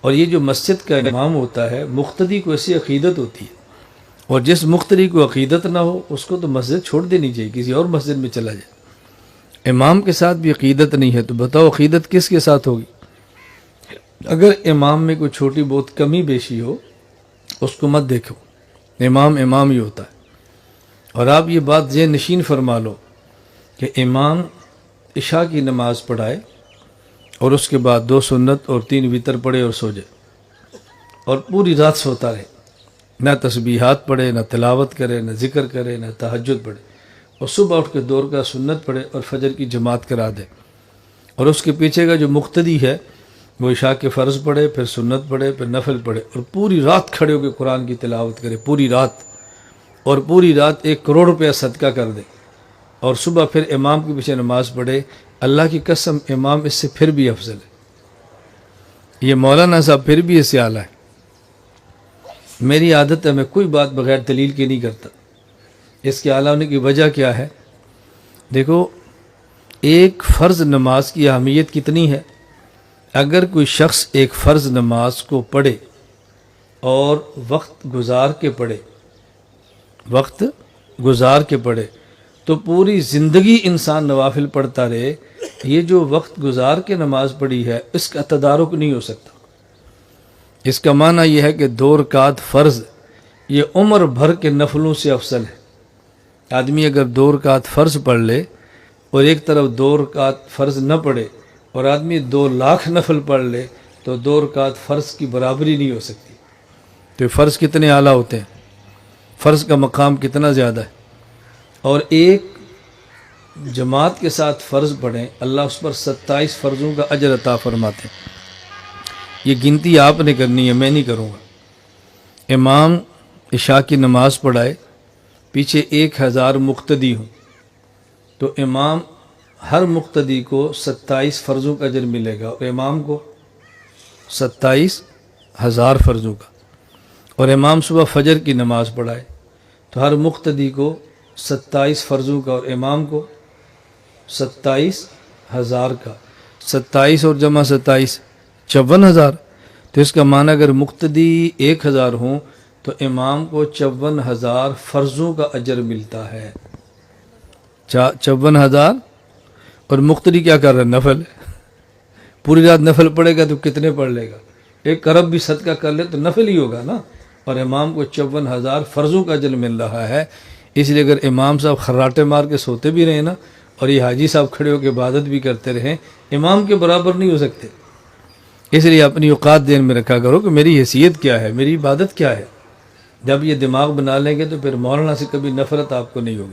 اور یہ جو مسجد کا امام ہوتا ہے، مقتدی کو ایسی عقیدت ہوتی ہے، اور جس مقتدی کو عقیدت نہ ہو اس کو تو مسجد چھوڑ دینی چاہیے، کسی اور مسجد میں چلا جائے۔ امام کے ساتھ بھی عقیدت نہیں ہے تو بتاؤ عقیدت کس کے ساتھ ہوگی؟ اگر امام میں کوئی چھوٹی بہت کمی بیشی ہو اس کو مت دیکھو، امام امام ہی ہوتا ہے۔ اور آپ یہ بات ذہن نشین فرما لو کہ امام عشاء کی نماز پڑھائے اور اس کے بعد 2 سنت اور 3 وتر پڑھے اور سو جائے، اور پوری رات سوتا رہے، نہ تسبیحات پڑھے، نہ تلاوت کرے، نہ ذکر کرے، نہ تہجد پڑھے، اور صبح اٹھ کے 2 رکعت سنت پڑھے اور فجر کی جماعت کرا دے۔ اور اس کے پیچھے کا جو مقتدی ہے وہ عشاء کے فرض پڑھے، پھر سنت پڑھے، پھر نفل پڑھے، اور پوری رات کھڑے ہو کے قرآن کی تلاوت کرے، پوری رات، اور پوری رات 1 کروڑ روپیہ صدقہ کر دے، اور صبح پھر امام کے پیچھے نماز پڑھے۔ اللہ کی قسم امام اس سے پھر بھی افضل ہے، یہ مولانا صاحب پھر بھی اس سے اعلیٰ ہے۔ میری عادت ہے میں کوئی بات بغیر دلیل کے نہیں کرتا۔ اس کے اعلیٰ ہونے کی وجہ کیا ہے؟ دیکھو، ایک فرض نماز کی اہمیت کتنی ہے۔ اگر کوئی شخص ایک فرض نماز کو پڑھے اور وقت گزار کے پڑھے، وقت گزار کے پڑھے، تو پوری زندگی انسان نوافل پڑھتا رہے، یہ جو وقت گزار کے نماز پڑھی ہے اس کا تدارک نہیں ہو سکتا۔ اس کا معنی یہ ہے کہ 2 رکعت فرض یہ عمر بھر کے نفلوں سے افضل ہے۔ آدمی اگر 2 رکعت فرض پڑھ لے اور ایک طرف 2 رکعت فرض نہ پڑھے اور آدمی 2 لاکھ نفل پڑھ لے تو 2 رکعت فرض کی برابری نہیں ہو سکتی۔ تو فرض کتنے اعلیٰ ہوتے ہیں، فرض کا مقام کتنا زیادہ ہے۔ اور ایک جماعت کے ساتھ فرض پڑھیں، اللہ اس پر 27 فرضوں کا اجر عطا فرماتے ہیں۔ یہ گنتی آپ نے کرنی ہے، میں نہیں کروں گا۔ امام عشاء کی نماز پڑھائے، پیچھے 1000 مقتدی ہوں، تو امام ہر مقتدی کو 27 فرضوں کا اجر ملے گا، اور امام کو 27,000 فرضوں کا۔ اور امام صبح فجر کی نماز پڑھائے تو ہر مقتدی کو 27 فرضوں کا، اور امام کو 27,000 کا۔ 27 اور جمع 27 54,000۔ تو اس کا معنی اگر مقتدی 1000 ہوں تو امام کو 54,000 فرضوں کا اجر ملتا ہے۔ 54,000، اور مقتدی کیا کر رہا ہے؟ نفل۔ پوری رات نفل پڑھے گا تو کتنے پڑھ لے گا؟ 1 ارب بھی صدقہ کر لے تو نفل ہی ہوگا نا، اور امام کو 54,000 فرضوں کا اجر مل رہا ہے۔ اس لیے اگر امام صاحب خراٹے مار کے سوتے بھی رہے نا، اور یہ حاجی صاحب کھڑے ہو کے عبادت بھی کرتے رہیں، امام کے برابر نہیں ہو سکتے۔ اس لیے اپنی اوقات ذہن میں رکھا کرو کہ میری حیثیت کیا ہے، میری عبادت کیا ہے۔ جب یہ دماغ بنا لیں گے تو پھر مولانا سے کبھی نفرت آپ کو نہیں ہوگی۔